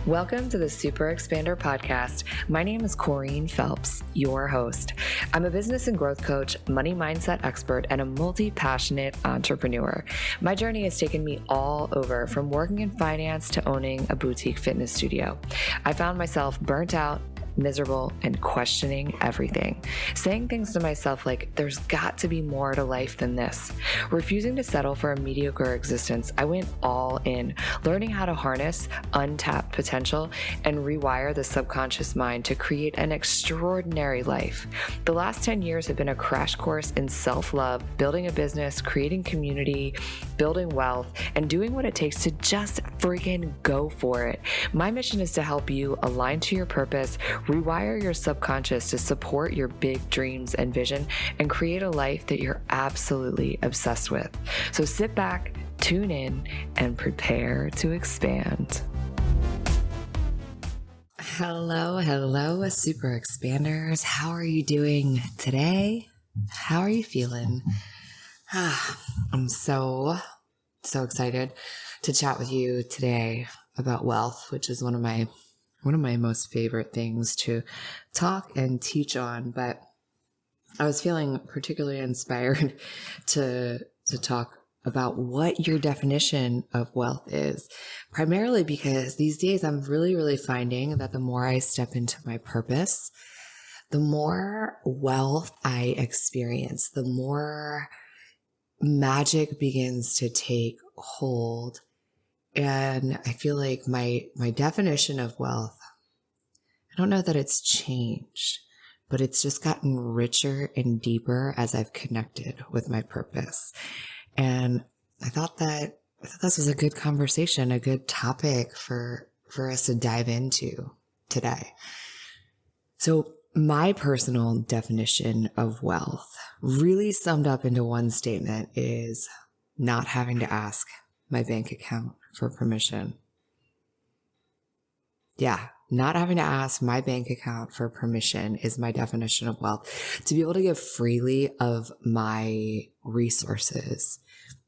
Welcome to the Super Expander Podcast. My name is Corrine Phelps, your host. I'm a business and growth coach, money mindset expert, and a multi-passionate entrepreneur. My journey has taken me all over, from working in finance to owning a boutique fitness studio. I found myself burnt out, miserable, and questioning everything. Saying things to myself like, there's got to be more to life than this. Refusing to settle for a mediocre existence, I went all in, learning how to harness untapped potential and rewire the subconscious mind to create an extraordinary life. The last 10 years have been a crash course in self-love, building a business, creating community, building wealth, and doing what it takes to just freaking go for it. My mission is to help you align to your purpose, rewire your subconscious to support your big dreams and vision, and create a life that you're absolutely obsessed with. So sit back, tune in, and prepare to expand. Hello, Super Expanders. How are you doing today? How are you feeling? I'm so excited to chat with you today about wealth, which is one of my most favorite things to talk and teach on. But I was feeling particularly inspired to talk about what your definition of wealth is, primarily because these days I'm really finding that the more I step into my purpose, the more wealth I experience, the more magic begins to take hold. And I feel like my definition of wealth, I don't know that it's changed, but it's just gotten richer and deeper as I've connected with my purpose. And I thought this was a good conversation, a good topic for us to dive into today. So my personal definition of wealth, really summed up into one statement, is not having to ask my bank account for permission. Yeah, not having to ask my bank account for permission is my definition of wealth. To be able to give freely of my resources,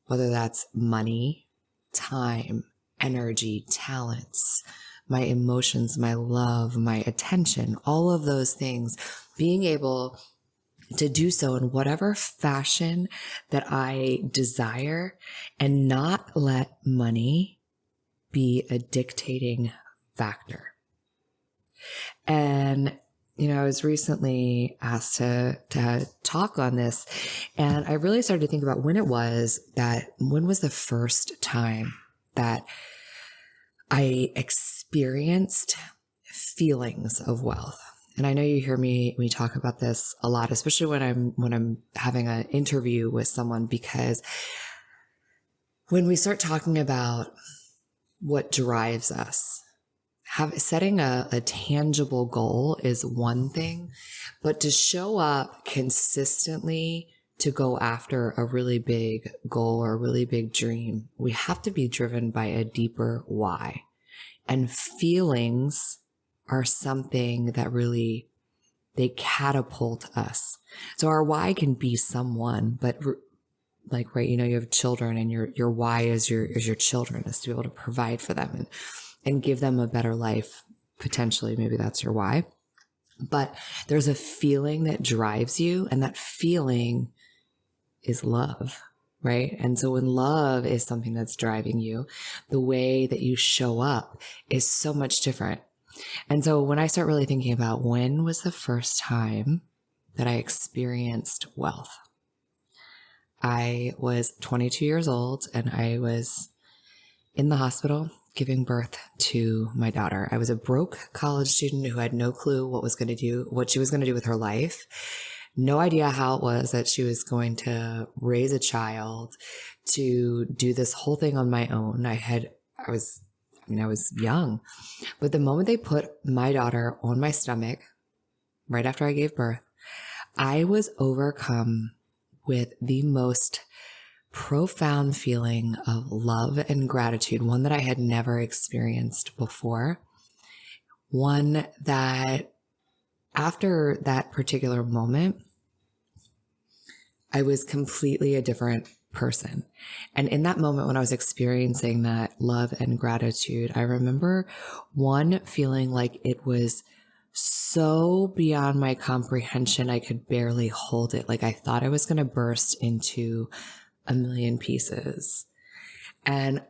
whether that's money, time, energy, talents, my emotions, my love, my attention, all of those things, being able to do so in whatever fashion that I desire and not let money be a dictating factor. And, I was recently asked to talk on this, and I really started to think about when was the first time that I experienced feelings of wealth. And I know you hear me talk about this a lot, especially when I'm having an interview with someone, because when we start talking about what drives us, setting a tangible goal is one thing, but to show up consistently to go after a really big goal or a really big dream, we have to be driven by a deeper why. And feelings are something that really, they catapult us. So our why can be someone, but like, right, you have children, and your why is your children, is to be able to provide for them and give them a better life. Potentially, maybe that's your why. But there's a feeling that drives you, and that feeling is love, right? And so when love is something that's driving you, the way that you show up is so much different. And so when I start really thinking about when was the first time that I experienced wealth, I was 22 years old, and I was in the hospital giving birth to my daughter. I was a broke college student who had no clue what she was going to do with her life. No idea how it was that she was going to raise a child, to do this whole thing on my own. I was young, but the moment they put my daughter on my stomach, right after I gave birth, I was overcome with the most profound feeling of love and gratitude, one that I had never experienced before. One that after that particular moment, I was completely a different person. And in that moment, when I was experiencing that love and gratitude, I remember one feeling like it was so beyond my comprehension, I could barely hold it. Like I thought I was going to burst into a million pieces. And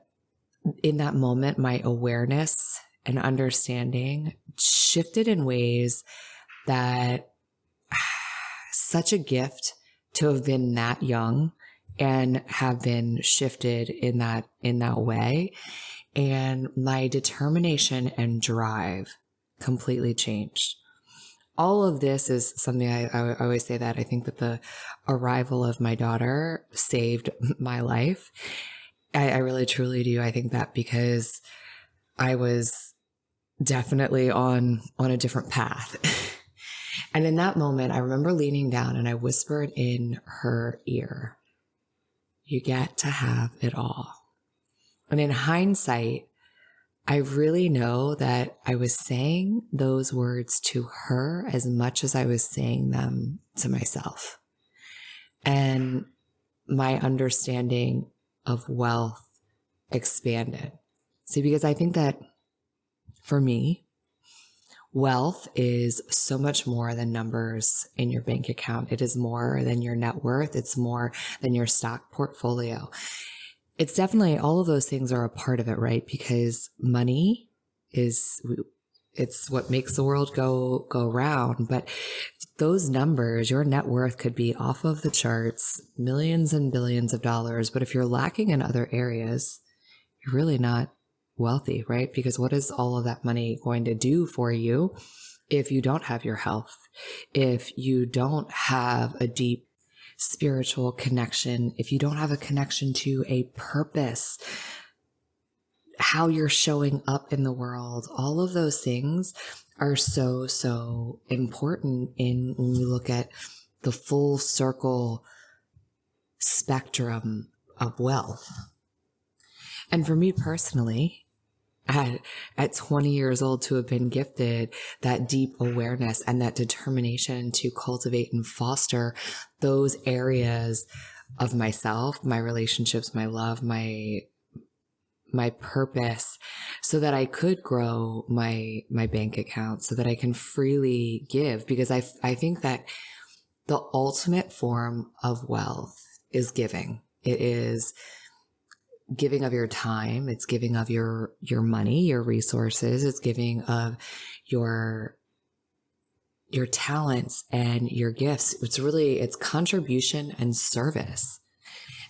in that moment, my awareness and understanding shifted in ways that such a gift to have been that young and have been shifted in that way. And my determination and drive completely changed. All of this is something I always say that I think that the arrival of my daughter saved my life. I really truly do. I think that because I was definitely on a different path. And in that moment, I remember leaning down and I whispered in her ear, "You get to have it all." And in hindsight, I really know that I was saying those words to her as much as I was saying them to myself. And my understanding of wealth expanded. See, because I think that for me, wealth is so much more than numbers in your bank account. It is more than your net worth. It's more than your stock portfolio. It's definitely, all of those things are a part of it, right? Because money it's what makes the world go round. But those numbers, your net worth could be off of the charts, millions and billions of dollars. But if you're lacking in other areas, you're really not wealthy, right? Because what is all of that money going to do for you if you don't have your health, if you don't have a deep spiritual connection, if you don't have a connection to a purpose, how you're showing up in the world? All of those things are so important when we look at the full circle spectrum of wealth. And for me personally, at 20 years old, to have been gifted that deep awareness and that determination to cultivate and foster those areas of myself, my relationships, my love, my purpose, so that I could grow my bank account, so that I can freely give. Because I think that the ultimate form of wealth is giving. It is giving of your time. It's giving of your money, your resources. It's giving of your talents and your gifts. It's contribution and service.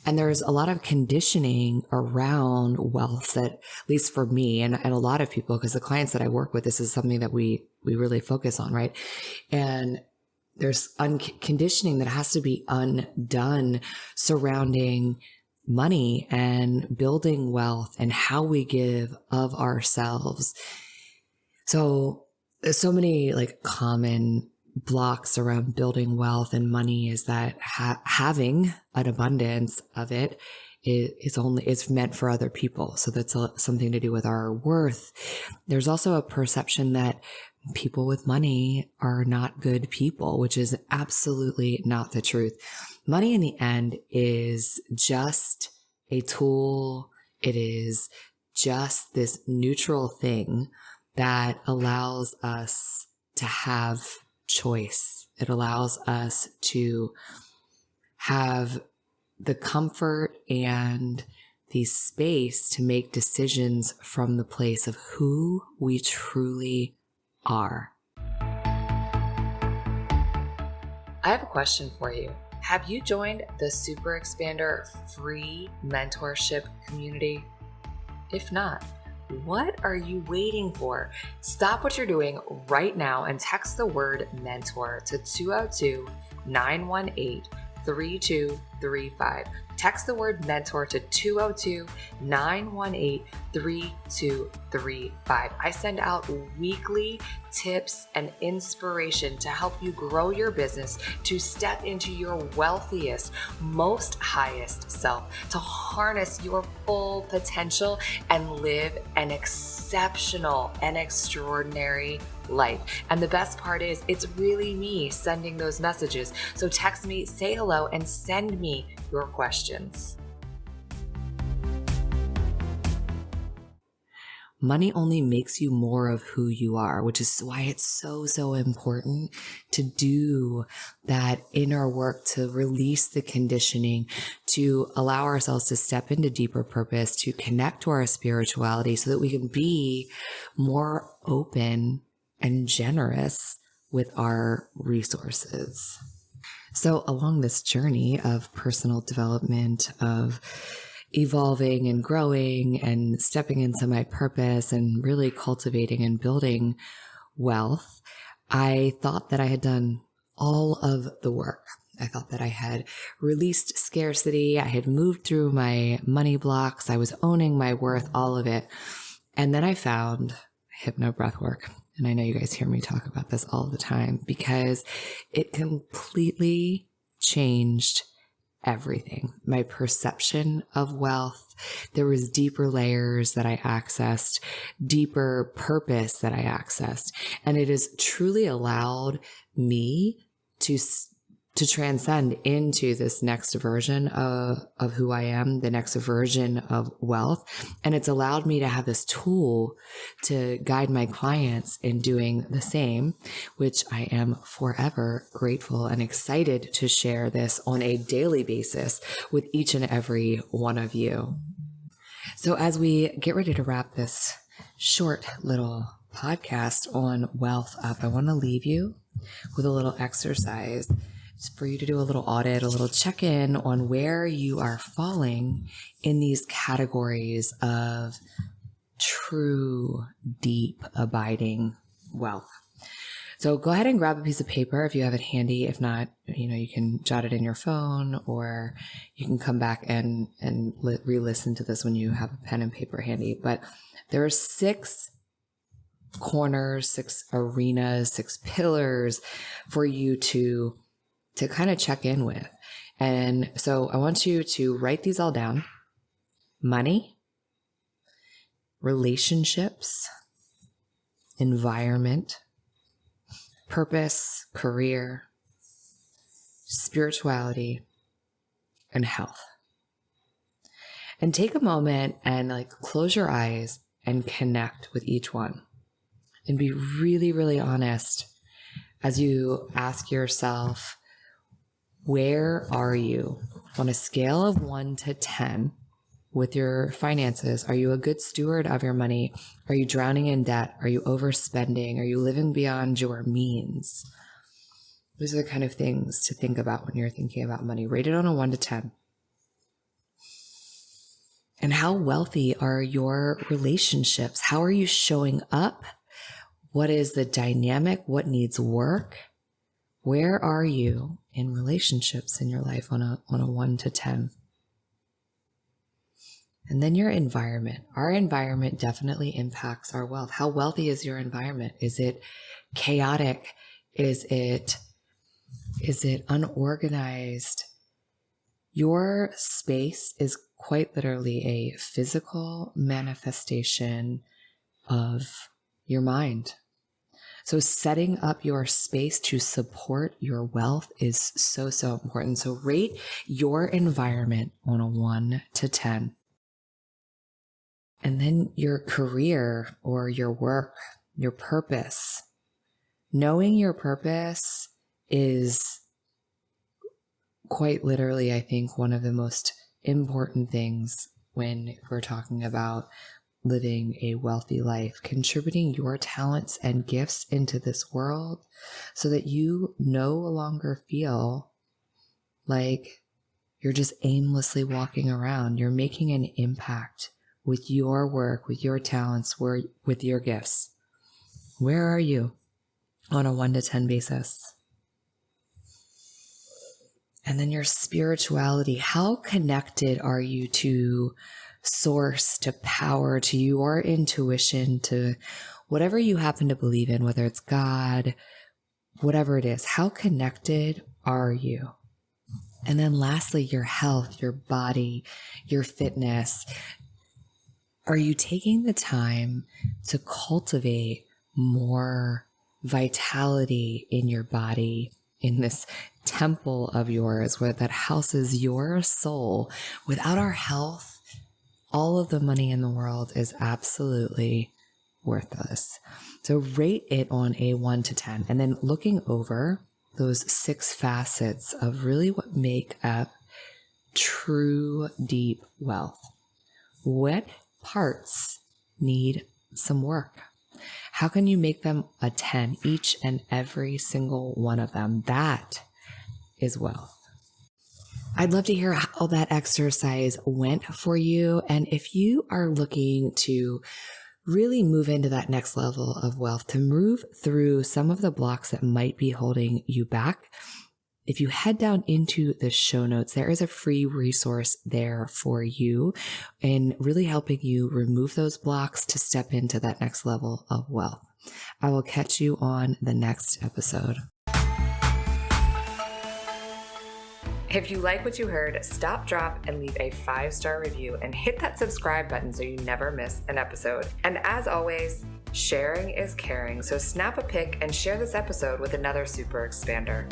And there's a lot of conditioning around wealth that, at least for me and a lot of people, because the clients that I work with, this is something that we really focus on, right? And there's conditioning that has to be undone surrounding money and building wealth and how we give of ourselves. So there's so many like common blocks around building wealth and money is that having an abundance of it is meant for other people. So that's something to do with our worth. There's also a perception that people with money are not good people, which is absolutely not the truth. Money in the end is just a tool. It is just this neutral thing that allows us to have choice. It allows us to have the comfort and the space to make decisions from the place of who we truly are. I have a question for you. Have you joined the Super Expander free mentorship community? If not, what are you waiting for? Stop what you're doing right now and text the word mentor to 202-918-3235. Text the word mentor to 202-918-3235. I send out weekly tips and inspiration to help you grow your business, to step into your wealthiest, most highest self, to harness your full potential and live an exceptional and extraordinary life. And the best part is, it's really me sending those messages. So text me, say hello, and send me your questions. Money only makes you more of who you are, which is why it's so, so important to do that inner work, to release the conditioning, to allow ourselves to step into deeper purpose, to connect to our spirituality so that we can be more open and generous with our resources. So along this journey of personal development, of evolving and growing and stepping into my purpose and really cultivating and building wealth, I thought that I had done all of the work. I thought that I had released scarcity. I had moved through my money blocks. I was owning my worth, all of it. And then I found hypno breath work. And I know you guys hear me talk about this all the time because it completely changed everything. My perception of wealth. There was deeper layers that I accessed, deeper purpose that I accessed. And it has truly allowed me to transcend into this next version of who I am, the next version of wealth. And it's allowed me to have this tool to guide my clients in doing the same, which I am forever grateful and excited to share this on a daily basis with each and every one of you. So as we get ready to wrap this short little podcast on wealth up, I want to leave you with a little exercise for you to do a little audit, a little check-in on where you are falling in these categories of true, deep, abiding wealth. So go ahead and grab a piece of paper if you have it handy. If not, you can jot it in your phone, or you can come back and re-listen to this when you have a pen and paper handy. But there are 6 corners, 6 arenas, 6 pillars for you to kind of check in with. And so I want you to write these all down. Money, relationships, environment, purpose, career, spirituality, and health. And take a moment and close your eyes and connect with each one. And be really, really honest as you ask yourself, where are you on a scale of 1 to 10 with your finances? Are you a good steward of your money? Are you drowning in debt? Are you overspending? Are you living beyond your means? Those are the kind of things to think about when you're thinking about money. Rate it on a 1 to 10. And how wealthy are your relationships? How are you showing up? What is the dynamic? What needs work? Where are you in relationships in your life on a 1 to 10? And then your environment. Our environment definitely impacts our wealth. How wealthy is your environment? Is it chaotic? Is it unorganized? Your space is quite literally a physical manifestation of your mind. So setting up your space to support your wealth is so, so important. So rate your environment on a 1 to 10. And then your career or your work, your purpose. Knowing your purpose is quite literally, I think, one of the most important things when we're talking about living a wealthy life, contributing your talents and gifts into this world so that you no longer feel like you're just aimlessly walking around. You're making an impact with your work, with your talents, with your gifts. Where are you on a 1 to 10 basis? And then your spirituality. How connected are you to source, to power, to your intuition, to whatever you happen to believe in, whether it's God, whatever it is? How connected are you? And then lastly, your health, your body, your fitness. Are you taking the time to cultivate more vitality in your body, in this temple of yours where that houses your soul? Without our health, all of the money in the world is absolutely worthless. So rate it on a 1 to 10, and then looking over those 6 facets of really what make up true deep wealth. What parts need some work? How can you make them a 10, each and every single one of them? That is wealth. I'd love to hear how that exercise went for you. And if you are looking to really move into that next level of wealth, to move through some of the blocks that might be holding you back, if you head down into the show notes, there is a free resource there for you in really helping you remove those blocks to step into that next level of wealth. I will catch you on the next episode. If you like what you heard, stop, drop, and leave a 5-star review and hit that subscribe button so you never miss an episode. And as always, sharing is caring, so snap a pic and share this episode with another super expander.